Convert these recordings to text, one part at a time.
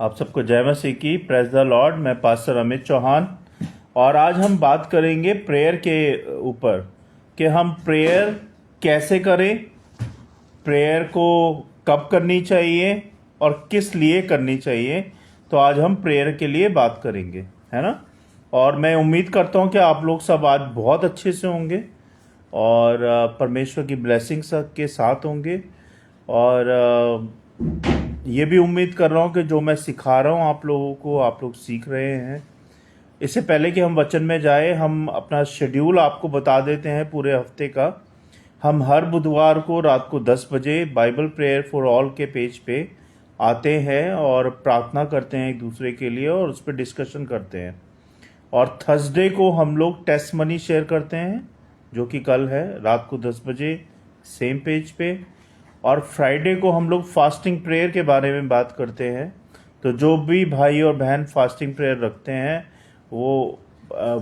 आप सबको जय मसीह की। Praise the Lord. मैं पास्टर अमित चौहान और आज हम बात करेंगे प्रेयर के ऊपर कि हम प्रेयर कैसे करें, प्रेयर को कब करनी चाहिए और किस लिए करनी चाहिए। तो आज हम प्रेयर के लिए बात करेंगे, है ना। और मैं उम्मीद करता हूं कि आप लोग सब आज बहुत अच्छे से होंगे और परमेश्वर की ब्लेसिंग्स के साथ होंगे। और ये भी उम्मीद कर रहा हूँ कि जो मैं सिखा रहा हूँ आप लोगों को, आप लोग सीख रहे हैं। इससे पहले कि हम वचन में जाए, हम अपना शेड्यूल आपको बता देते हैं पूरे हफ्ते का। हम हर बुधवार को रात को 10 बजे बाइबल प्रेयर फॉर ऑल के पेज पे आते हैं और प्रार्थना करते हैं एक दूसरे के लिए और उस पर डिस्कशन करते हैं। और थर्सडे को हम लोग टेस्ट मनी शेयर करते हैं, जो कि कल है, रात को 10 बजे सेम पेज पे। और फ्राइडे को हम लोग फास्टिंग प्रेयर के बारे में बात करते हैं। तो जो भी भाई और बहन फास्टिंग प्रेयर रखते हैं वो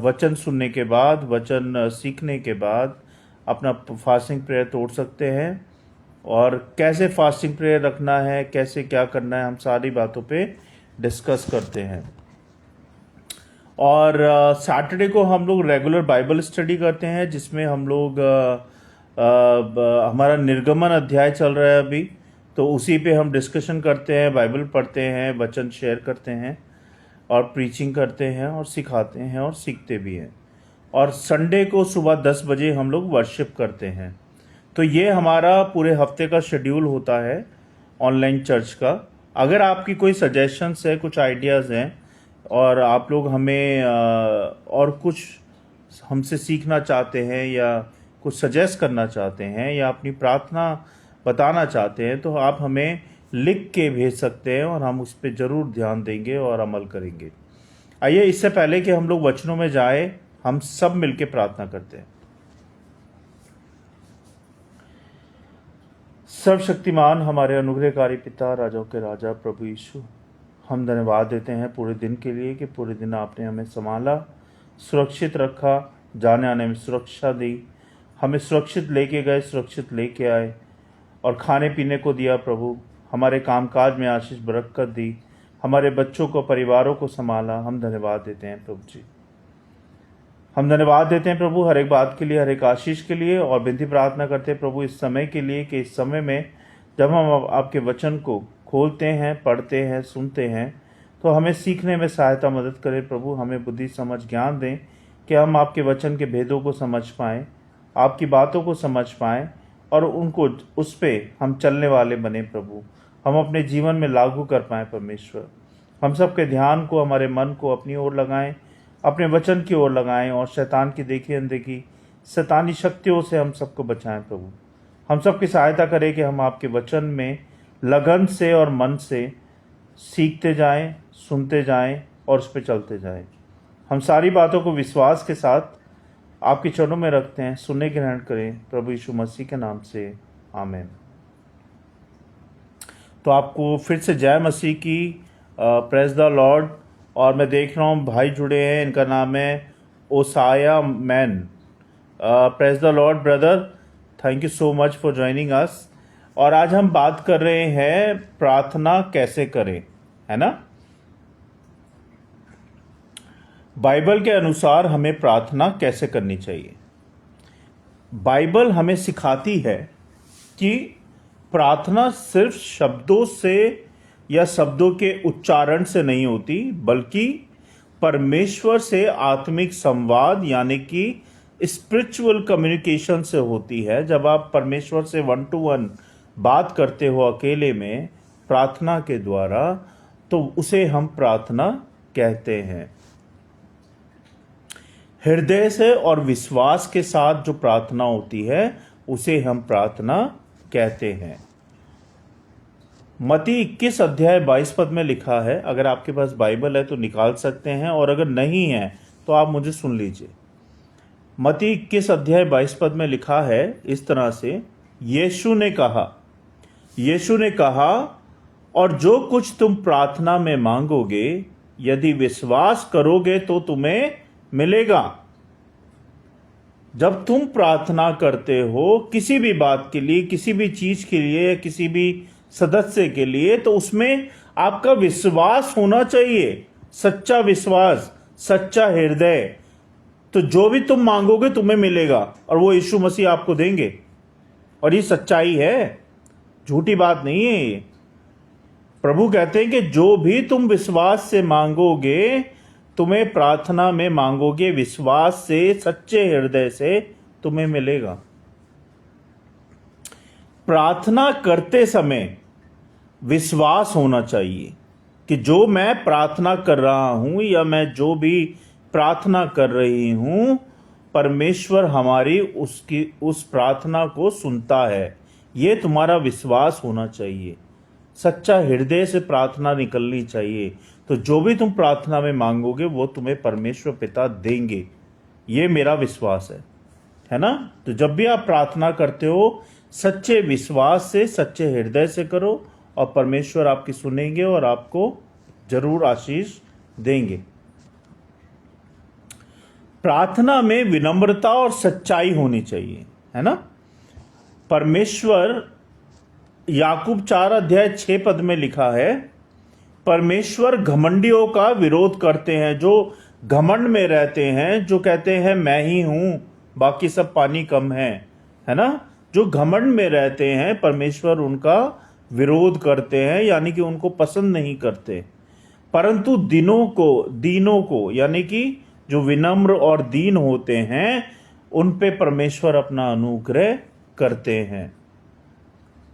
वचन सुनने के बाद, वचन सीखने के बाद अपना फास्टिंग प्रेयर तोड़ सकते हैं। और कैसे फास्टिंग प्रेयर रखना है, कैसे क्या करना है, हम सारी बातों पे डिस्कस करते हैं। और सैटरडे को हम लोग रेगुलर बाइबल स्टडी करते हैं, जिसमें हम लोग हमारा निर्गमन अध्याय चल रहा है अभी, तो उसी पे हम डिस्कशन करते हैं, बाइबल पढ़ते हैं, वचन शेयर करते हैं और प्रीचिंग करते हैं और सिखाते हैं और सीखते भी हैं। और संडे को सुबह 10 बजे हम लोग वर्शिप करते हैं। तो ये हमारा पूरे हफ्ते का शेड्यूल होता है ऑनलाइन चर्च का। अगर आपकी कोई सजेशंस है, कुछ आइडियाज़ हैं और आप लोग हमें और कुछ हमसे सीखना चाहते हैं या कुछ सजेस्ट करना चाहते हैं या अपनी प्रार्थना बताना चाहते हैं, तो आप हमें लिख के भेज सकते हैं और हम उस पर ज़रूर ध्यान देंगे और अमल करेंगे। आइए, इससे पहले कि हम लोग वचनों में जाए, हम सब मिलके प्रार्थना करते हैं। सर्वशक्तिमान हमारे अनुग्रहकारी पिता, राजाओं के राजा, प्रभु यीशु, हम धन्यवाद देते हैं पूरे दिन के लिए कि पूरे दिन आपने हमें संभाला, सुरक्षित रखा, जाने आने में सुरक्षा दी, हमें सुरक्षित लेके गए, सुरक्षित लेके आए और खाने पीने को दिया। प्रभु, हमारे कामकाज में आशीष बरकत दी, हमारे बच्चों को, परिवारों को संभाला। हम धन्यवाद देते हैं प्रभु जी, हम धन्यवाद देते हैं प्रभु हर एक बात के लिए, हर एक आशीष के लिए। और विनती प्रार्थना करते हैं प्रभु इस समय के लिए कि इस समय में जब हम आपके वचन को खोलते हैं, पढ़ते हैं, सुनते हैं, तो हमें सीखने में सहायता मदद करें प्रभु। हमें बुद्धि समझ ज्ञान दें कि हम आपके वचन के भेदों को समझ पाएँ, आपकी बातों को समझ पाएँ और उनको उस पर हम चलने वाले बने प्रभु, हम अपने जीवन में लागू कर पाएँ। परमेश्वर, हम सबके ध्यान को, हमारे मन को अपनी ओर लगाएं, अपने वचन की ओर लगाएं और शैतान की देखी अनदेखी शैतानी शक्तियों से हम सबको बचाएं प्रभु। हम सबकी सहायता करें कि हम आपके वचन में लगन से और मन से सीखते जाएं, सुनते जाएं और उस पर चलते जाएं। हम सारी बातों को विश्वास के साथ आपके चरणों में रखते हैं, सुनने ग्रहण करें प्रभु यीशु मसीह के नाम से, आमीन। तो आपको फिर से जय मसीह की, प्रेज द लॉर्ड। और मैं देख रहा हूँ भाई जुड़े हैं, इनका नाम है ओसाया मैन। Praise the lord brother, thank you so much for joining us. और आज हम बात कर रहे हैं प्रार्थना कैसे करें, है ना। बाइबल के अनुसार हमें प्रार्थना कैसे करनी चाहिए। बाइबल हमें सिखाती है कि प्रार्थना सिर्फ शब्दों से या शब्दों के उच्चारण से नहीं होती, बल्कि परमेश्वर से आत्मिक संवाद यानी कि स्पिरिचुअल कम्युनिकेशन से होती है। जब आप परमेश्वर से 1 to 1 बात करते हो अकेले में प्रार्थना के द्वारा, तो उसे हम प्रार्थना कहते हैं। हृदय से और विश्वास के साथ जो प्रार्थना होती है उसे हम प्रार्थना कहते हैं। मत्ती 21 अध्याय 22 पद में लिखा है, अगर आपके पास बाइबल है तो निकाल सकते हैं और अगर नहीं है तो आप मुझे सुन लीजिए। मत्ती 21 अध्याय 22 पद में लिखा है इस तरह से, यीशु ने कहा, और जो कुछ तुम प्रार्थना में मांगोगे यदि विश्वास करोगे तो तुम्हें मिलेगा। जब तुम प्रार्थना करते हो किसी भी बात के लिए, किसी भी चीज के लिए, किसी भी सदस्य के लिए, तो उसमें आपका विश्वास होना चाहिए, सच्चा विश्वास, सच्चा हृदय। तो जो भी तुम मांगोगे तुम्हें मिलेगा, और वो यीशु मसीह आपको देंगे। और ये सच्चाई है, झूठी बात नहीं है ये। प्रभु कहते हैं कि जो भी तुम विश्वास से मांगोगे, तुम्हें प्रार्थना में मांगोगे विश्वास से, सच्चे हृदय से, तुम्हें मिलेगा। प्रार्थना करते समय विश्वास होना चाहिए कि जो मैं प्रार्थना कर रहा हूं या मैं जो भी प्रार्थना कर रही हूं, परमेश्वर हमारी उस प्रार्थना को सुनता है। ये तुम्हारा विश्वास होना चाहिए, सच्चा हृदय से प्रार्थना निकलनी चाहिए। तो जो भी तुम प्रार्थना में मांगोगे वो तुम्हें परमेश्वर पिता देंगे, ये मेरा विश्वास है ना। तो जब भी आप प्रार्थना करते हो, सच्चे विश्वास से, सच्चे हृदय से करो, और परमेश्वर आपकी सुनेंगे और आपको जरूर आशीष देंगे। प्रार्थना में विनम्रता और सच्चाई होनी चाहिए, है ना। परमेश्वर, याकूब 4:6 में लिखा है, परमेश्वर घमंडियों का विरोध करते हैं, जो घमंड में रहते हैं, जो कहते हैं मैं ही हूं, बाकी सब पानी कम है ना। जो घमंड में रहते हैं, परमेश्वर उनका विरोध करते हैं, यानी कि उनको पसंद नहीं करते। परंतु दीनों को यानी कि जो विनम्र और दीन होते हैं, उन पे परमेश्वर अपना अनुग्रह करते हैं।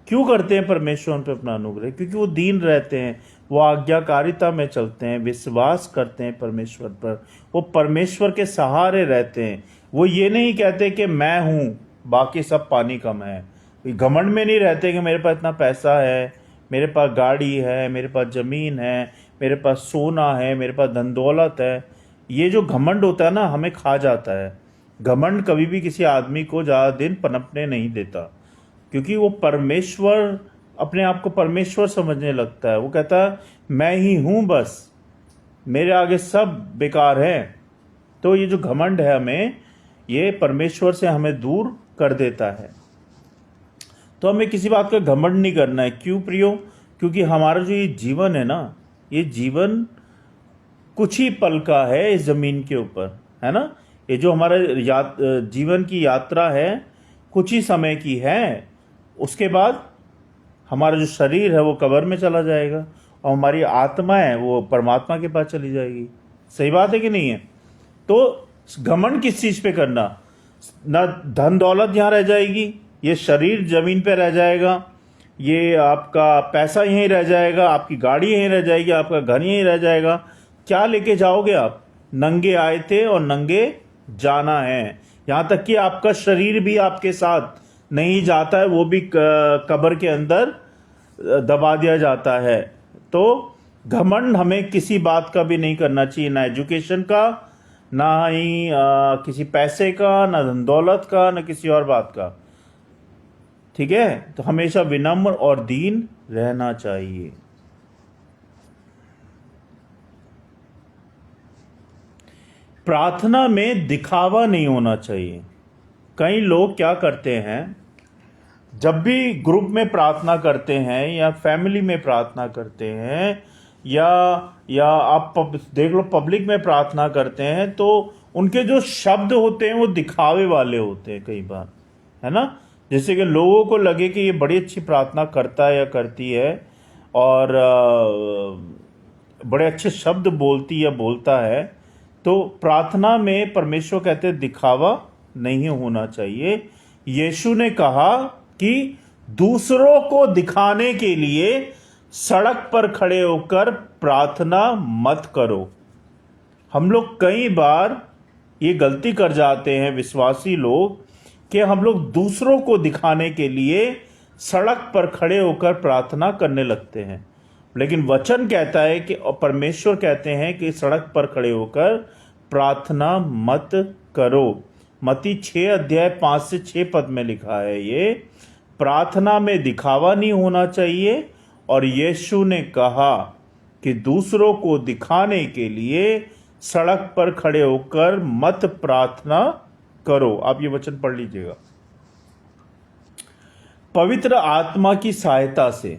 क्यों करते हैं परमेश्वर उन पे अपना अनुग्रह? क्योंकि वो दीन रहते हैं, वो आज्ञाकारिता में चलते हैं, विश्वास करते हैं परमेश्वर पर, वो परमेश्वर के सहारे रहते हैं। वो ये नहीं कहते कि मैं हूं, बाकी सब पानी कम है। घमंड में नहीं रहते कि मेरे पास इतना पैसा है, मेरे पास गाड़ी है, मेरे पास ज़मीन है, मेरे पास सोना है, मेरे पास धन दौलत है। ये जो घमंड होता है ना, हमें खा जाता है। घमंड कभी भी किसी आदमी को ज़्यादा दिन पनपने नहीं देता, क्योंकि वो परमेश्वर, अपने आप को परमेश्वर समझने लगता है। वो कहता है मैं ही हूँ, बस मेरे आगे सब बेकार है। तो ये जो घमंड है, हमें ये परमेश्वर से हमें दूर कर देता है। तो हमें किसी बात का घमंड नहीं करना है। क्यों प्रियो? क्योंकि हमारा जो ये जीवन है ना, ये जीवन कुछ ही पल का है इस ज़मीन के ऊपर, है ना। ये जो हमारा जीवन की यात्रा है, कुछ ही समय की है। उसके बाद हमारा जो शरीर है वो कब्र में चला जाएगा, और हमारी आत्मा है वो परमात्मा के पास चली जाएगी। सही बात है कि नहीं है? तो घमंड किस चीज़ पे करना? ना धन दौलत यहाँ रह जाएगी, ये शरीर ज़मीन पे रह जाएगा, ये आपका पैसा यहीं रह जाएगा, आपकी गाड़ी यहीं रह जाएगी, आपका घर यहीं रह जाएगा। क्या लेके जाओगे आप? नंगे आए थे और नंगे जाना है। यहाँ तक कि आपका शरीर भी आपके साथ नहीं जाता है, वो भी कब्र के अंदर दबा दिया जाता है। तो घमंड हमें किसी बात का भी नहीं करना चाहिए, ना एजुकेशन का, ना ही किसी पैसे का, ना धन दौलत का, ना किसी और बात का। ठीक है? तो हमेशा विनम्र और दीन रहना चाहिए। प्रार्थना में दिखावा नहीं होना चाहिए। कई लोग क्या करते हैं, जब भी ग्रुप में प्रार्थना करते हैं या फैमिली में प्रार्थना करते हैं, या आप देख लो पब्लिक में प्रार्थना करते हैं, तो उनके जो शब्द होते हैं वो दिखावे वाले होते हैं कई बार, है ना। जैसे कि लोगों को लगे कि ये बड़ी अच्छी प्रार्थना करता है या करती है, और बड़े अच्छे शब्द बोलती या बोलता है। तो प्रार्थना में परमेश्वर कहते हैं दिखावा नहीं होना चाहिए। यीशु ने कहा कि दूसरों को दिखाने के लिए सड़क पर खड़े होकर प्रार्थना मत करो। हम लोग कई बार ये गलती कर जाते हैं, विश्वासी लोग, कि हम लोग दूसरों को दिखाने के लिए सड़क पर खड़े होकर प्रार्थना करने लगते हैं। लेकिन वचन कहता है कि, और परमेश्वर कहते हैं कि सड़क पर खड़े होकर प्रार्थना मत करो। मत्ती 6:5-6 में लिखा है ये, प्रार्थना में दिखावा नहीं होना चाहिए। और यीशु ने कहा कि दूसरों को दिखाने के लिए सड़क पर खड़े होकर मत प्रार्थना करो। आप ये वचन पढ़ लीजिएगा। पवित्र आत्मा की सहायता से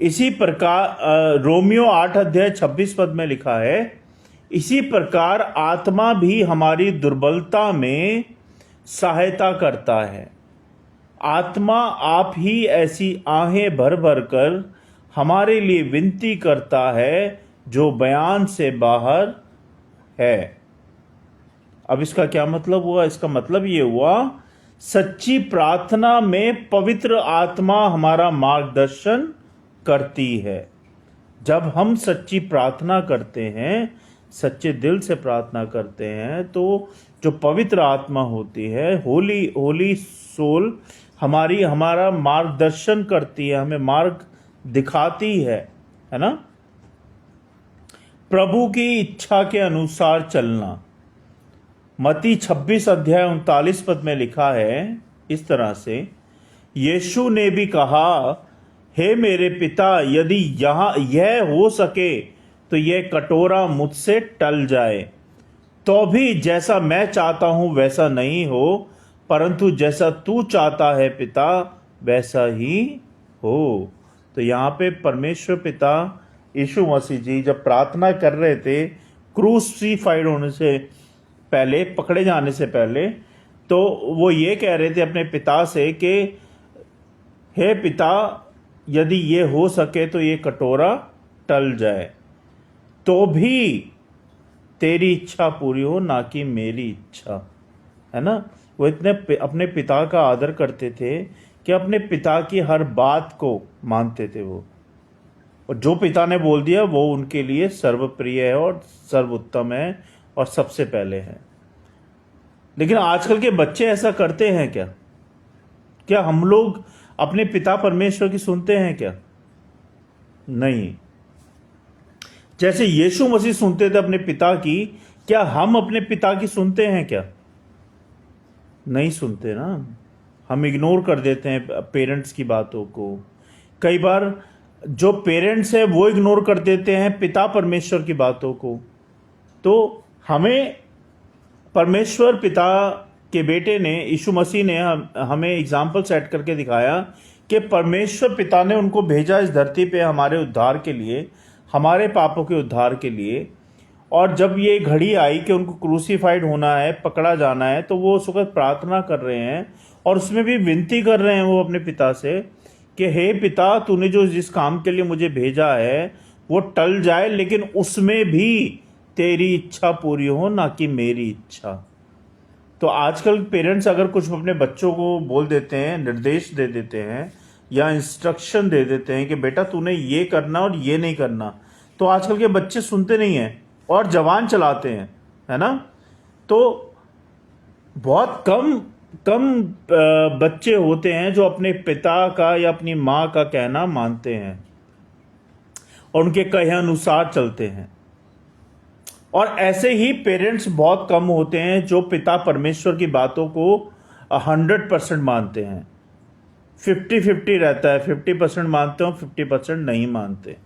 इसी प्रकार रोमियो 8 अध्याय 26 पद में लिखा है, इसी प्रकार आत्मा भी हमारी दुर्बलता में सहायता करता है। आत्मा आप ही ऐसी आहें भर भर कर हमारे लिए विनती करता है जो बयान से बाहर है। अब इसका क्या मतलब हुआ? इसका मतलब ये हुआ, सच्ची प्रार्थना में पवित्र आत्मा हमारा मार्गदर्शन करती है। जब हम सच्ची प्रार्थना करते हैं, सच्चे दिल से प्रार्थना करते हैं, तो जो पवित्र आत्मा होती है, होली सोल हमारा मार्गदर्शन करती है, हमें मार्ग दिखाती है ना। प्रभु की इच्छा के अनुसार चलना। मत्ती 26 अध्याय 39 पद में लिखा है इस तरह से, यीशु ने भी कहा, हे मेरे पिता, यदि यह हो सके तो यह कटोरा मुझसे टल जाए, तो भी जैसा मैं चाहता हूं वैसा नहीं हो, परंतु जैसा तू चाहता है पिता वैसा ही हो। तो यहाँ पे परमेश्वर पिता यीशु मसीह जी जब प्रार्थना कर रहे थे क्रूसिफाइड होने से पहले, पकड़े जाने से पहले, तो वो ये कह रहे थे अपने पिता से कि हे पिता, यदि ये हो सके तो ये कटोरा टल जाए, तो भी तेरी इच्छा पूरी हो, ना कि मेरी इच्छा, है ना। वो इतने अपने पिता का आदर करते थे कि अपने पिता की हर बात को मानते थे वो, और जो पिता ने बोल दिया वो उनके लिए सर्वप्रिय है और सर्वोत्तम है और सबसे पहले है। लेकिन आजकल के बच्चे ऐसा करते हैं क्या? क्या हम लोग अपने पिता परमेश्वर की सुनते हैं क्या? नहीं। जैसे यीशु मसीह सुनते थे अपने पिता की, क्या हम अपने पिता की सुनते हैं क्या? नहीं सुनते ना। हम इग्नोर कर देते हैं पेरेंट्स की बातों को। कई बार जो पेरेंट्स है वो इग्नोर कर देते हैं पिता परमेश्वर की बातों को। तो हमें परमेश्वर पिता के बेटे ने, यीशु मसीह ने हमें एग्जाम्पल सेट करके दिखाया कि परमेश्वर पिता ने उनको भेजा इस धरती पे हमारे उद्धार के लिए, हमारे पापों के उद्धार के लिए। और जब ये घड़ी आई कि उनको क्रूसीफाइड होना है, पकड़ा जाना है, तो वो उस वक्त प्रार्थना कर रहे हैं और उसमें भी विनती कर रहे हैं वो अपने पिता से कि हे पिता, तूने जो जिस काम के लिए मुझे भेजा है वो टल जाए, लेकिन उसमें भी तेरी इच्छा पूरी हो, ना कि मेरी इच्छा। तो आजकल पेरेंट्स अगर कुछ अपने बच्चों को बोल देते हैं, निर्देश दे देते हैं या इंस्ट्रक्शन दे देते हैं कि बेटा तूने ये करना और ये नहीं करना, तो आजकल के बच्चे सुनते नहीं हैं और जवान चलाते हैं, है ना। तो बहुत कम बच्चे होते हैं जो अपने पिता का या अपनी माँ का कहना मानते हैं और उनके कहे अनुसार चलते हैं। और ऐसे ही पेरेंट्स बहुत कम होते हैं जो पिता परमेश्वर की बातों को 100% मानते हैं। 50-50 रहता है, 50% मानते हो, 50% नहीं मानते।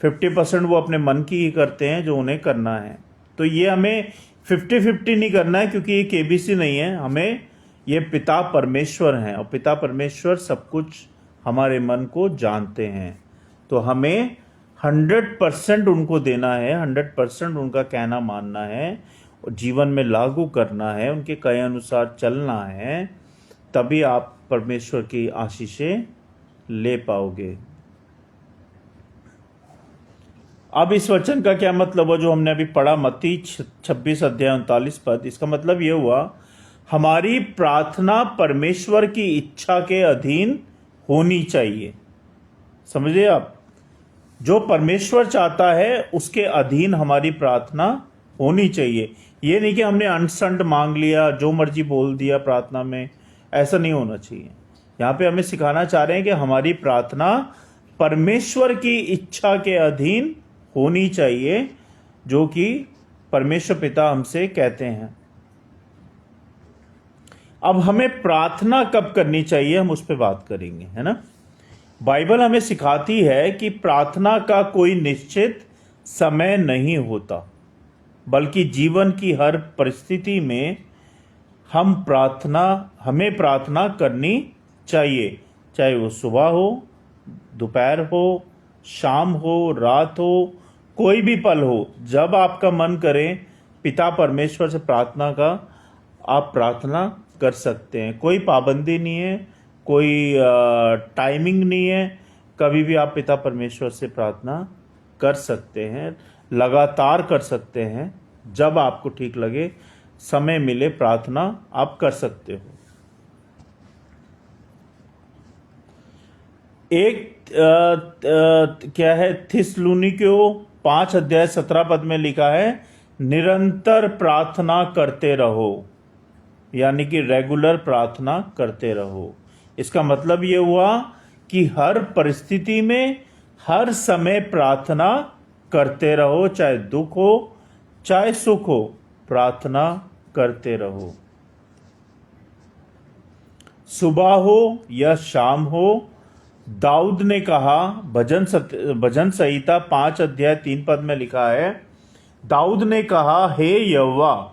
50% वो अपने मन की ही करते हैं जो उन्हें करना है। तो ये हमें 50-50 नहीं करना है, क्योंकि ये केबीसी नहीं है। हमें ये पिता परमेश्वर हैं और पिता परमेश्वर सब कुछ हमारे मन को जानते हैं। तो हमें 100% उनको देना है, 100% उनका कहना मानना है और जीवन में लागू करना है, उनके कहे अनुसार चलना है, तभी आप परमेश्वर की आशीषें ले पाओगे। अब इस वचन का क्या मतलब है जो हमने अभी पढ़ा, मत्ती 26 अध्याय 39 पद? इसका मतलब ये हुआ, हमारी प्रार्थना परमेश्वर की इच्छा के अधीन होनी चाहिए। समझे आप? जो परमेश्वर चाहता है उसके अधीन हमारी प्रार्थना होनी चाहिए। ये नहीं कि हमने अनसंट मांग लिया, जो मर्जी बोल दिया प्रार्थना में, ऐसा नहीं होना चाहिए। यहाँ पे हमें सिखाना चाह रहे हैं कि हमारी प्रार्थना परमेश्वर की इच्छा के अधीन होनी चाहिए, जो कि परमेश्वर पिता हमसे कहते हैं। अब हमें प्रार्थना कब करनी चाहिए, हम उस पर बात करेंगे, है ना। बाइबल हमें सिखाती है कि प्रार्थना का कोई निश्चित समय नहीं होता, बल्कि जीवन की हर परिस्थिति में हमें प्रार्थना करनी चाहिए, चाहे वो सुबह हो, दोपहर हो, शाम हो, रात हो, कोई भी पल हो, जब आपका मन करे पिता परमेश्वर से प्रार्थना का, आप प्रार्थना कर सकते हैं। कोई पाबंदी नहीं है, कोई टाइमिंग नहीं है। कभी भी आप पिता परमेश्वर से प्रार्थना कर सकते हैं, लगातार कर सकते हैं। जब आपको ठीक लगे, समय मिले, प्रार्थना आप कर सकते हो। एक क्या है, थिस्सलुनीकियों 5:17 में लिखा है, निरंतर प्रार्थना करते रहो, यानी कि रेगुलर प्रार्थना करते रहो। इसका मतलब ये हुआ कि हर परिस्थिति में, हर समय प्रार्थना करते रहो, चाहे दुख हो चाहे सुख हो, प्रार्थना करते रहो। सुबह हो या शाम हो, दाऊद ने कहा, भजन संहिता 5:3 में लिखा है, दाऊद ने कहा, हे यहोवा,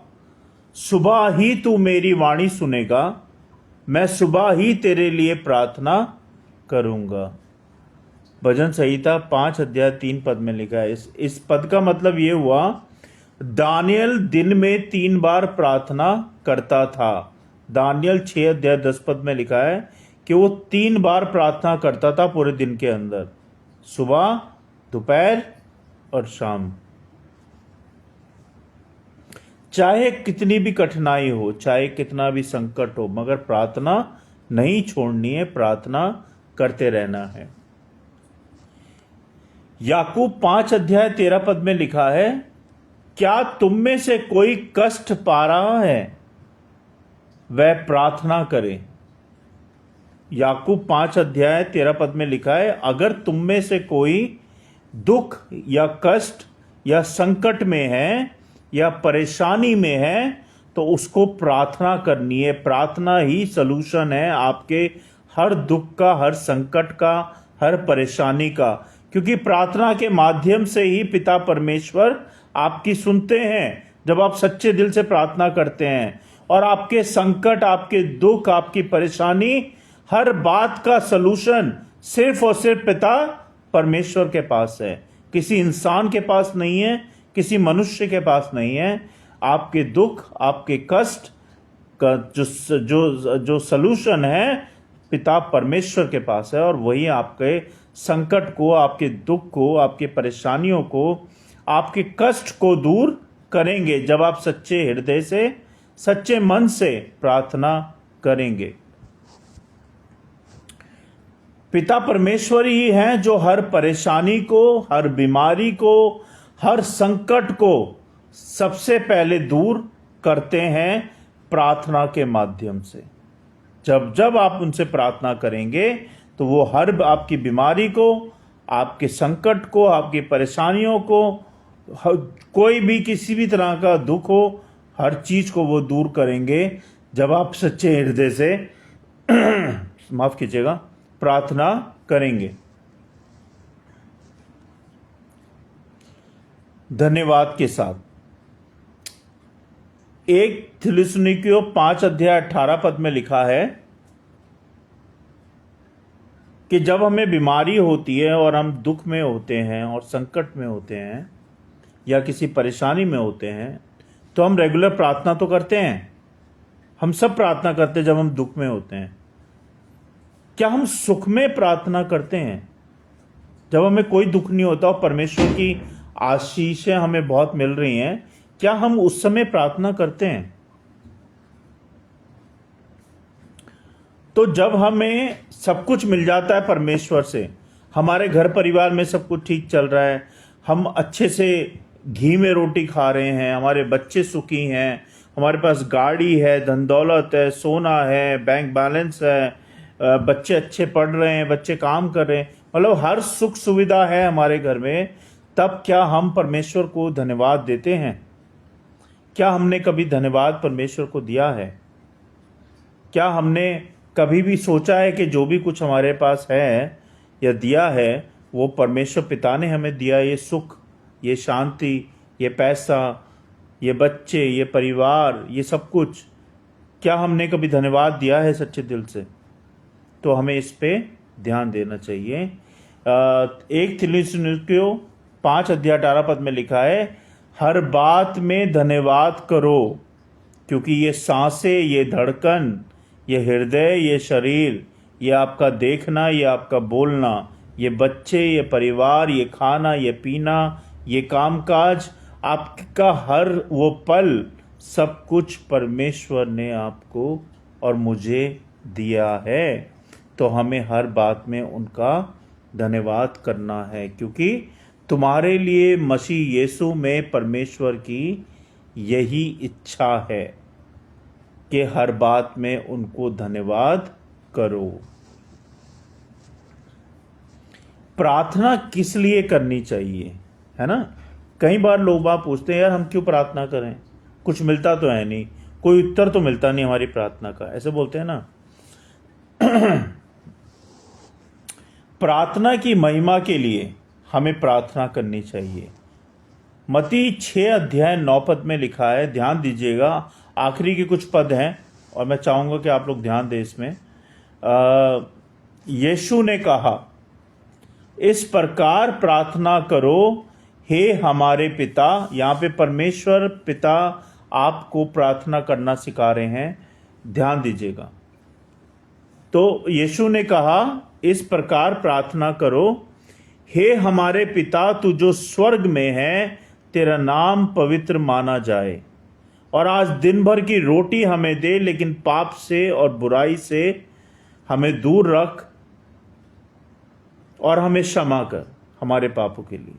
सुबह ही तू मेरी वाणी सुनेगा, मैं सुबह ही तेरे लिए प्रार्थना करूंगा। भजन संहिता 5:3 में लिखा है। इस पद का मतलब ये हुआ, दानियल दिन में 3 बार प्रार्थना करता था। दानियल 6:10 में लिखा है कि वो 3 बार प्रार्थना करता था पूरे दिन के अंदर, सुबह, दोपहर और शाम। चाहे कितनी भी कठिनाई हो, चाहे कितना भी संकट हो, मगर प्रार्थना नहीं छोड़नी है, प्रार्थना करते रहना है। याकूब 5:13 में लिखा है, क्या तुम में से कोई कष्ट पा रहा है, वह प्रार्थना करे। याकूब 5:13 में लिखा है, अगर तुम में से कोई दुख या कष्ट या संकट में है या परेशानी में है, तो उसको प्रार्थना करनी है। प्रार्थना ही सलूशन है आपके हर दुख का, हर संकट का, हर परेशानी का, क्योंकि प्रार्थना के माध्यम से ही पिता परमेश्वर आपकी सुनते हैं। जब आप सच्चे दिल से प्रार्थना करते हैं, और आपके संकट, आपके दुख, आपकी परेशानी, हर बात का सलूशन सिर्फ और सिर्फ पिता परमेश्वर के पास है, किसी इंसान के पास नहीं है, किसी मनुष्य के पास नहीं है। आपके दुख, आपके कष्ट का जो सलूशन है, पिता परमेश्वर के पास है, और वही आपके संकट को, आपके दुख को, आपकी परेशानियों को, आपके कष्ट को दूर करेंगे, जब आप सच्चे हृदय से, सच्चे मन से प्रार्थना करेंगे। पिता परमेश्वर ही हैं जो हर परेशानी को, हर बीमारी को, हर संकट को सबसे पहले दूर करते हैं प्रार्थना के माध्यम से। जब जब आप उनसे प्रार्थना करेंगे, तो वो हर आपकी बीमारी को, आपके संकट को, आपकी परेशानियों को, कोई भी किसी भी तरह का दुख हो, हर चीज को वो दूर करेंगे, जब आप सच्चे हृदय से माफ कीजिएगा, प्रार्थना करेंगे। धन्यवाद के साथ, 1 थिस्सलुनीकियों 5:18 में लिखा है कि जब हमें बीमारी होती है और हम दुख में होते हैं और संकट में होते हैं या किसी परेशानी में होते हैं, तो हम रेगुलर प्रार्थना तो करते हैं। हम सब प्रार्थना करते हैं जब हम दुख में होते हैं। क्या हम सुख में प्रार्थना करते हैं? जब हमें कोई दुख नहीं होता और परमेश्वर की आशीषें हमें बहुत मिल रही हैं, क्या हम उस समय प्रार्थना करते हैं? तो जब हमें सब कुछ मिल जाता है परमेश्वर से, हमारे घर परिवार में सब कुछ ठीक चल रहा है, हम अच्छे से घी में रोटी खा रहे हैं, हमारे बच्चे सुखी हैं, हमारे पास गाड़ी है, धन दौलत है, सोना है, बैंक बैलेंस है, बच्चे अच्छे पढ़ रहे हैं, बच्चे काम कर रहे हैं, मतलब हर सुख सुविधा है हमारे घर में, तब क्या हम परमेश्वर को धन्यवाद देते हैं? क्या हमने कभी धन्यवाद परमेश्वर को दिया है? क्या हमने कभी भी सोचा है कि जो भी कुछ हमारे पास है या दिया है, वो परमेश्वर पिता ने हमें दिया? ये सुख, ये शांति, ये पैसा, ये बच्चे, ये परिवार, ये सब कुछ, क्या हमने कभी धन्यवाद दिया है सच्चे दिल से? तो हमें इस पे ध्यान देना चाहिए 1 थिस्सलुनीकियों 5:18 में लिखा है, हर बात में धन्यवाद करो, क्योंकि ये सांसें, ये धड़कन, ये हृदय, ये शरीर, ये आपका देखना, ये आपका बोलना, ये बच्चे, ये परिवार, ये खाना, ये पीना, ये कामकाज, आपका हर वो पल, सब कुछ परमेश्वर ने आपको और मुझे दिया है। तो हमें हर बात में उनका धन्यवाद करना है, क्योंकि तुम्हारे लिए मसीह यीशु में परमेश्वर की यही इच्छा है कि हर बात में उनको धन्यवाद करो। प्रार्थना किस लिए करनी चाहिए, है ना? कई बार लोग बात पूछते हैं, यार हम क्यों प्रार्थना करें, कुछ मिलता तो है नहीं, कोई उत्तर तो मिलता नहीं हमारी प्रार्थना का, ऐसे बोलते हैं ना। प्रार्थना की महिमा के लिए हमें प्रार्थना करनी चाहिए। मत्ती 6:9 में लिखा है, ध्यान दीजिएगा, आखिरी के कुछ पद हैं और मैं चाहूंगा कि आप लोग ध्यान दें इसमें। यीशु ने कहा, इस प्रकार प्रार्थना करो, हे हमारे पिता। यहाँ पे परमेश्वर पिता आपको प्रार्थना करना सिखा रहे हैं, ध्यान दीजिएगा। तो यीशु ने कहा, इस प्रकार प्रार्थना करो, हे हमारे पिता, तू जो स्वर्ग में है, तेरा नाम पवित्र माना जाए, और आज दिन भर की रोटी हमें दे, लेकिन पाप से और बुराई से हमें दूर रख, और हमें क्षमा कर हमारे पापों के लिए,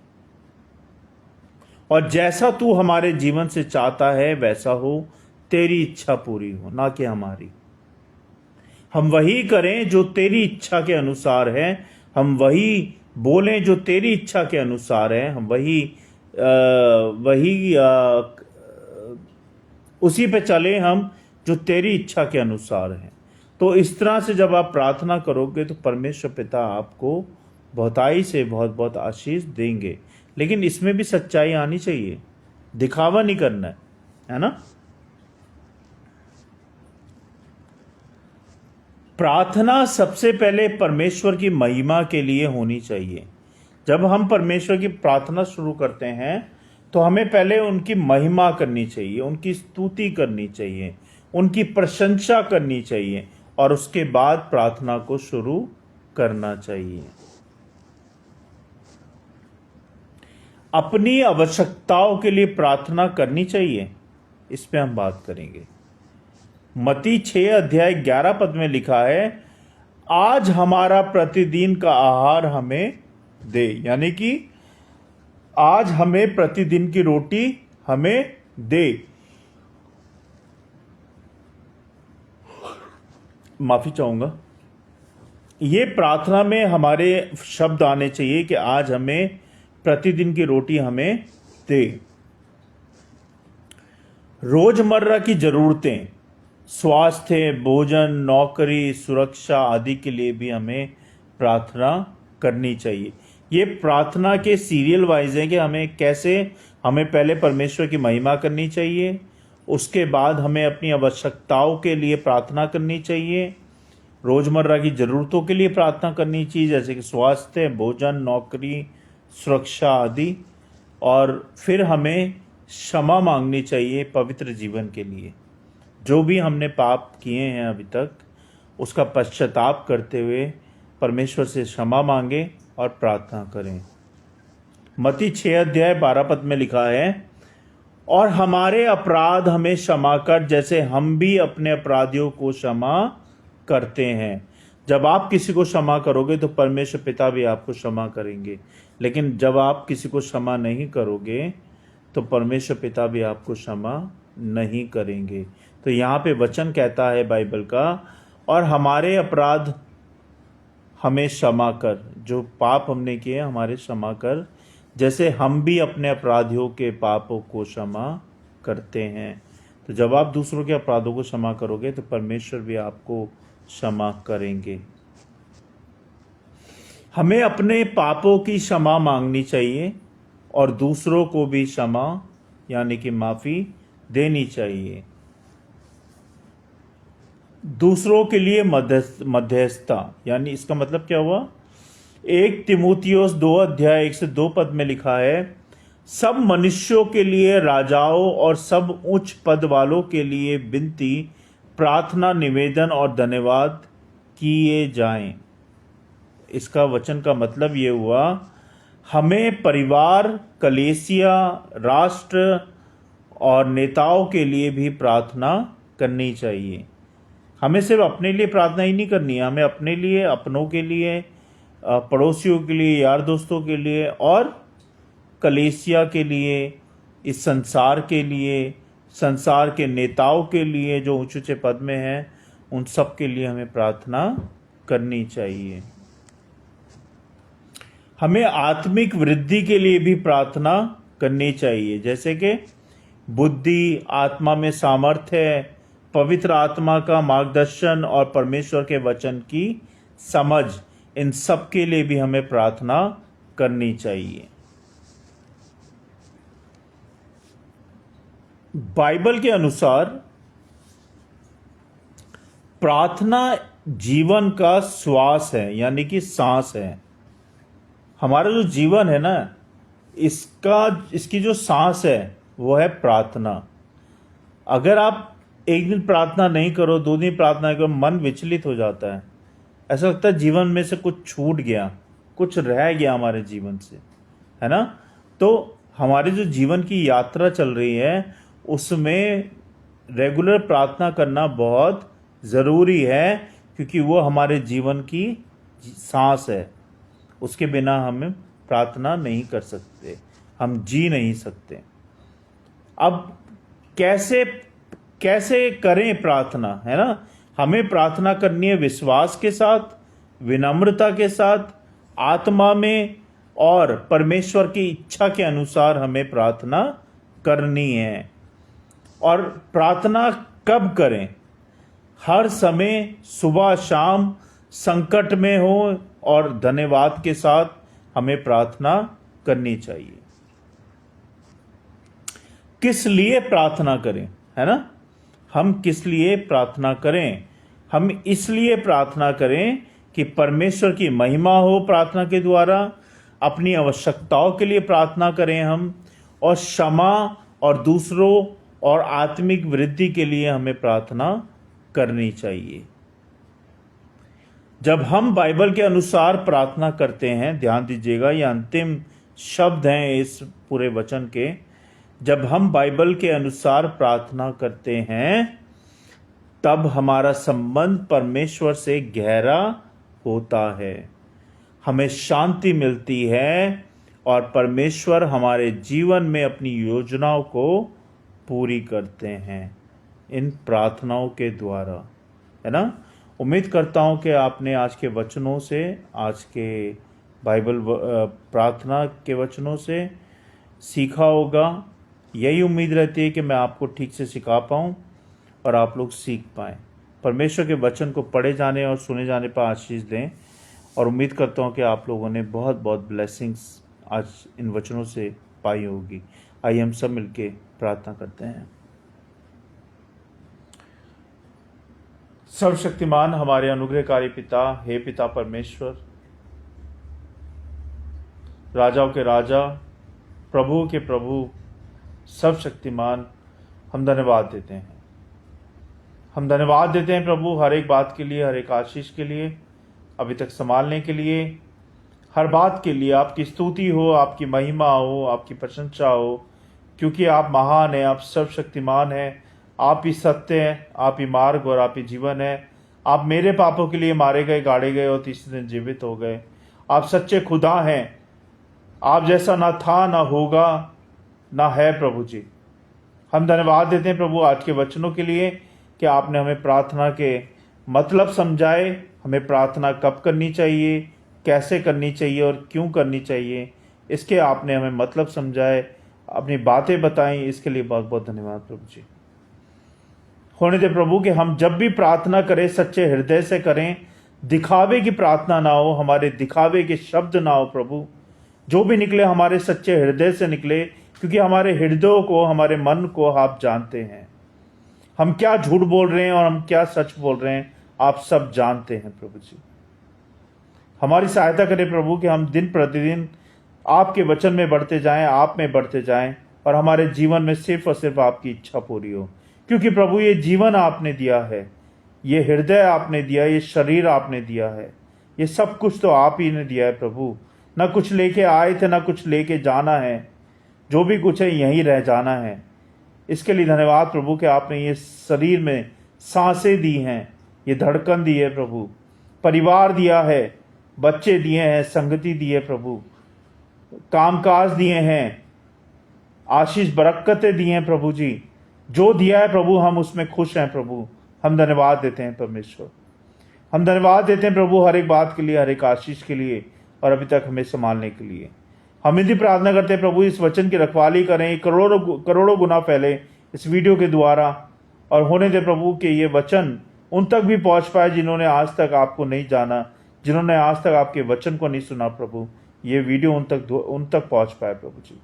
और जैसा तू हमारे जीवन से चाहता है वैसा हो, तेरी इच्छा पूरी हो, ना कि हमारी। हम वही करें जो तेरी इच्छा के अनुसार है, हम वही बोलें जो तेरी इच्छा के अनुसार है, हम उसी पे चले हम जो तेरी इच्छा के अनुसार है। तो इस तरह से जब आप प्रार्थना करोगे तो परमेश्वर पिता आपको बहुताई से बहुत बहुत आशीष देंगे, लेकिन इसमें भी सच्चाई आनी चाहिए, दिखावा नहीं करना है ना। प्रार्थना सबसे पहले परमेश्वर की महिमा के लिए होनी चाहिए। जब हम परमेश्वर की प्रार्थना शुरू करते हैं तो हमें पहले उनकी महिमा करनी चाहिए, उनकी स्तुति करनी चाहिए, उनकी प्रशंसा करनी चाहिए, और उसके बाद प्रार्थना को शुरू करना चाहिए। अपनी आवश्यकताओं के लिए प्रार्थना करनी चाहिए, इस पे हम बात करेंगे। मत्ती 6:11 में लिखा है, आज हमारा प्रतिदिन का आहार हमें दे, यानी कि आज हमें प्रतिदिन की रोटी हमें दे। माफी चाहूंगा, ये प्रार्थना में हमारे शब्द आने चाहिए कि आज हमें प्रतिदिन की रोटी हमें दे। रोजमर्रा की जरूरतें, स्वास्थ्य, भोजन, नौकरी, सुरक्षा आदि के लिए भी हमें प्रार्थना करनी चाहिए। ये प्रार्थना के सीरियल वाइज है कि हमें पहले परमेश्वर की महिमा करनी चाहिए, उसके बाद हमें अपनी आवश्यकताओं के लिए प्रार्थना करनी चाहिए, रोजमर्रा की ज़रूरतों के लिए प्रार्थना करनी चाहिए, जैसे कि स्वास्थ्य, भोजन, नौकरी, सुरक्षा आदि, और फिर हमें क्षमा मांगनी चाहिए पवित्र जीवन के लिए। जो भी हमने पाप किए हैं अभी तक, उसका पश्चाताप करते हुए परमेश्वर से क्षमा मांगे और प्रार्थना करें। मत्ती 6:12 में लिखा है, और हमारे अपराध हमें क्षमा कर, जैसे हम भी अपने अपराधियों को क्षमा करते हैं। जब आप किसी को क्षमा करोगे तो परमेश्वर पिता भी आपको क्षमा करेंगे, लेकिन जब आप किसी को क्षमा नहीं करोगे तो परमेश्वर पिता भी आपको क्षमा नहीं करेंगे। तो यहाँ पे वचन कहता है बाइबल का, और हमारे अपराध हमें क्षमा कर, जो पाप हमने किए हमारे क्षमा कर, जैसे हम भी अपने अपराधियों के पापों को क्षमा करते हैं। तो जब आप दूसरों के अपराधों को क्षमा करोगे तो परमेश्वर भी आपको क्षमा करेंगे। हमें अपने पापों की क्षमा मांगनी चाहिए और दूसरों को भी क्षमा यानी कि माफ़ी देनी चाहिए। दूसरों के लिए मध्यस्थता, यानी इसका मतलब क्या हुआ 1 तीमुथियुस 2 अध्याय 1 से 2 पद में लिखा है, सब मनुष्यों के लिए, राजाओं और सब उच्च पद वालों के लिए विनती, प्रार्थना, निवेदन और धन्यवाद किए जाएं। इसका वचन का मतलब ये हुआ, हमें परिवार, कलीसिया, राष्ट्र और नेताओं के लिए भी प्रार्थना करनी चाहिए। हमें सिर्फ अपने लिए प्रार्थना ही नहीं करनी है, हमें अपने लिए, अपनों के लिए, पड़ोसियों के लिए, यार दोस्तों के लिए और कलीसिया के लिए, इस संसार के लिए, संसार के नेताओं के लिए जो ऊंचे ऊंचे पद में हैं, उन सब के लिए हमें प्रार्थना करनी चाहिए। हमें आत्मिक वृद्धि के लिए भी प्रार्थना करनी चाहिए, जैसे कि बुद्धि, आत्मा में सामर्थ्य, पवित्र आत्मा का मार्गदर्शन और परमेश्वर के वचन की समझ, इन सब के लिए भी हमें प्रार्थना करनी चाहिए। बाइबल के अनुसार प्रार्थना जीवन का श्वास है, यानी कि सांस है। हमारा जो जीवन है ना, इसकी जो सांस है वो है प्रार्थना। अगर आप एक दिन प्रार्थना नहीं करो, 2 दिन प्रार्थना करो, मन विचलित हो जाता है, ऐसा लगता है जीवन में से कुछ छूट गया, कुछ रह गया हमारे जीवन से, है ना। तो हमारे जो जीवन की यात्रा चल रही है उसमें रेगुलर प्रार्थना करना बहुत ज़रूरी है, क्योंकि वो हमारे जीवन की सांस है। उसके बिना हम प्रार्थना नहीं कर सकते, हम जी नहीं सकते। अब कैसे करें प्रार्थना, है ना। हमें प्रार्थना करनी है विश्वास के साथ, विनम्रता के साथ, आत्मा में, और परमेश्वर की इच्छा के अनुसार हमें प्रार्थना करनी है। और प्रार्थना कब करें? हर समय, सुबह शाम, संकट में हो और धन्यवाद के साथ हमें प्रार्थना करनी चाहिए। किस लिए प्रार्थना करें, है ना। हम किस लिए प्रार्थना करें? हम इसलिए प्रार्थना करें कि परमेश्वर की महिमा हो प्रार्थना के द्वारा, अपनी आवश्यकताओं के लिए प्रार्थना करें हम, और क्षमा और दूसरों और आत्मिक वृद्धि के लिए हमें प्रार्थना करनी चाहिए। जब हम बाइबल के अनुसार प्रार्थना करते हैं, ध्यान दीजिएगा, ये अंतिम शब्द हैं इस पूरे वचन के, जब हम बाइबल के अनुसार प्रार्थना करते हैं तब हमारा संबंध परमेश्वर से गहरा होता है, हमें शांति मिलती है और परमेश्वर हमारे जीवन में अपनी योजनाओं को पूरी करते हैं इन प्रार्थनाओं के द्वारा, है ना। उम्मीद करता हूँ कि आपने आज के वचनों से, आज के बाइबल प्रार्थना के वचनों से सीखा होगा। यही उम्मीद रहती है कि मैं आपको ठीक से सिखा पाऊँ और आप लोग सीख पाएँ। परमेश्वर के वचन को पढ़े जाने और सुने जाने पर आशीष दें, और उम्मीद करता हूँ कि आप लोगों ने बहुत बहुत ब्लेसिंग्स आज इन वचनों से पाई होगी। आइए हम सब मिलके प्रार्थना करते हैं। सर्वशक्तिमान हमारे अनुग्रहकारी पिता, हे पिता परमेश्वर, राजाओं के राजा, प्रभु के प्रभु, सर्वशक्तिमान, हम धन्यवाद देते हैं। हम धन्यवाद देते हैं प्रभु हर एक बात के लिए, हर एक आशीष के लिए, अभी तक संभालने के लिए, हर बात के लिए आपकी स्तुति हो, आपकी महिमा हो, आपकी प्रशंसा हो, क्योंकि आप महान हैं, आप सर्वशक्तिमान हैं, आप ही सत्य हैं, आप ही मार्ग और आप ही जीवन है। आप मेरे पापों के लिए मारे गए, गाड़े गए और तीसरे दिन जीवित हो गए। आप सच्चे खुदा हैं, आप जैसा ना था, ना होगा, ना है प्रभु जी। हम धन्यवाद देते हैं प्रभु आज के वचनों के लिए कि आपने हमें प्रार्थना के मतलब समझाए, हमें प्रार्थना कब करनी चाहिए, कैसे करनी चाहिए और क्यों करनी चाहिए, इसके आपने हमें मतलब समझाए, अपनी बातें बताई, इसके लिए बहुत बहुत धन्यवाद प्रभु जी। होने दे प्रभु कि हम जब भी प्रार्थना करें सच्चे हृदय से करें, दिखावे की प्रार्थना ना हो, हमारे दिखावे के शब्द ना हो प्रभु, जो भी निकले हमारे सच्चे हृदय से निकले, क्योंकि हमारे हृदयों को, हमारे मन को आप जानते हैं। हम क्या झूठ बोल रहे हैं और हम क्या सच बोल रहे हैं, आप सब जानते हैं प्रभु जी। हमारी सहायता करें प्रभु कि हम दिन प्रतिदिन आपके वचन में बढ़ते जाएं, आप में बढ़ते जाएं, और हमारे जीवन में सिर्फ और सिर्फ आपकी इच्छा पूरी हो। क्योंकि प्रभु ये जीवन आपने दिया है, ये हृदय आपने दिया, ये शरीर आपने दिया है, ये सब कुछ तो आप ही ने दिया है प्रभु। ना कुछ लेके आए थे, ना कुछ लेके जाना है, जो भी कुछ है यहीं रह जाना है। इसके लिए धन्यवाद प्रभु कि आपने ये शरीर में सांसें दी हैं, ये धड़कन दी है प्रभु, परिवार दिया है, बच्चे दिए हैं, संगति दी है प्रभु, कामकाज दिए हैं, आशीष बरकतें दी हैं प्रभु जी। जो दिया है प्रभु हम उसमें खुश हैं प्रभु। हम धन्यवाद देते हैं परमेश्वर, हम धन्यवाद देते हैं प्रभु हर एक बात के लिए, हर एक आशीष के लिए, और अभी तक हमें संभालने के लिए। हम इनकी प्रार्थना करते हैं प्रभु इस वचन की रखवाली करें, करोड़ों गुना फैले इस वीडियो के द्वारा, और होने दे प्रभु कि ये वचन उन तक भी पहुंच पाए जिन्होंने आज तक आपको नहीं जाना, जिन्होंने आज तक आपके वचन को नहीं सुना प्रभु, ये वीडियो उन तक पहुंच पाए प्रभु जी।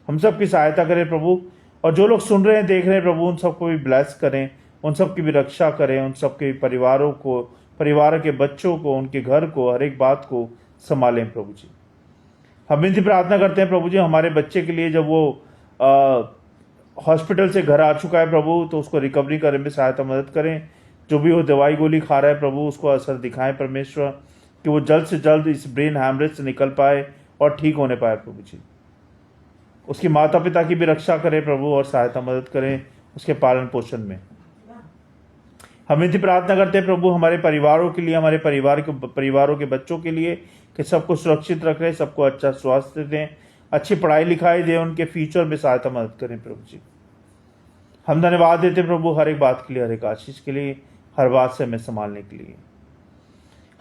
हम सब की सहायता करें प्रभु, और जो लोग सुन रहे हैं, देख रहे हैं प्रभु, उन सबको भी ब्लेस करें, उन सब की भी रक्षा करें, उन सबके परिवारों को, परिवार के बच्चों को, उनके घर को, हर एक बात को संभालें प्रभु जी। हम इनकी प्रार्थना करते हैं प्रभु जी हमारे बच्चे के लिए, जब वो हॉस्पिटल से घर आ चुका है प्रभु, तो उसको रिकवरी करने में सहायता मदद करें। जो भी वो दवाई गोली खा रहा है प्रभु, उसको असर दिखाएं परमेश्वर, कि वो जल्द से जल्द इस ब्रेन हैमरेज से निकल पाए और ठीक होने पाए प्रभु जी। उसके माता पिता की भी रक्षा करें प्रभु, और सहायता मदद करें उसके पालन पोषण में। हम इनकी प्रार्थना करते हैं प्रभु हमारे परिवारों के लिए, हमारे परिवारों के बच्चों के लिए, कि सबको सुरक्षित रख रहे, सबको अच्छा स्वास्थ्य दें, अच्छी पढ़ाई लिखाई दें, उनके फ्यूचर में सहायता मदद करें प्रभु जी। हम धन्यवाद देते हैं प्रभु हर एक बात के लिए, हर एक आशीष के लिए, हर बात से हमें संभालने के लिए।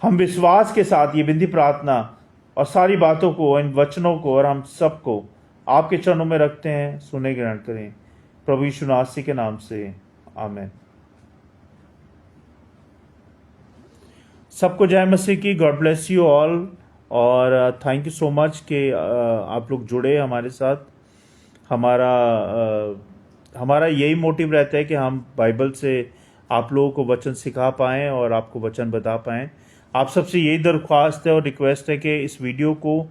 हम विश्वास के साथ ये विनती प्रार्थना और सारी बातों को, इन वचनों को, और हम सबको आपके चरणों में रखते हैं। सुने ग्रहण करें प्रभु यीशु मसीह के नाम से, आमीन। सबको जय मसीह की। गॉड ब्लेस यू ऑल, और थैंक यू सो मच कि आप लोग जुड़े हमारे साथ। हमारा यही मोटिव रहता है कि हम बाइबल से आप लोगों को वचन सिखा पाएँ और आपको वचन बता पाएँ। आप सबसे यही दरख्वास्त है और रिक्वेस्ट है कि इस वीडियो को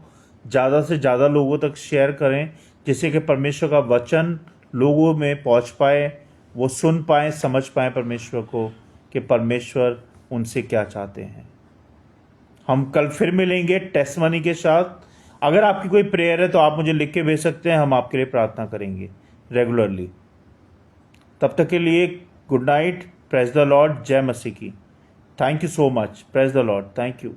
ज़्यादा से ज़्यादा लोगों तक शेयर करें, जिससे कि परमेश्वर का वचन लोगों में पहुंच पाए, वो सुन पाएँ, समझ पाएँ परमेश्वर को, कि परमेश्वर उनसे क्या चाहते हैं। हम कल फिर मिलेंगे टेस्टमनी के साथ। अगर आपकी कोई प्रेयर है तो आप मुझे लिख के भेज सकते हैं, हम आपके लिए प्रार्थना करेंगे रेगुलरली। तब तक के लिए good night, praise the Lord, जय मसीह की। Thank you so much, praise the Lord, thank you.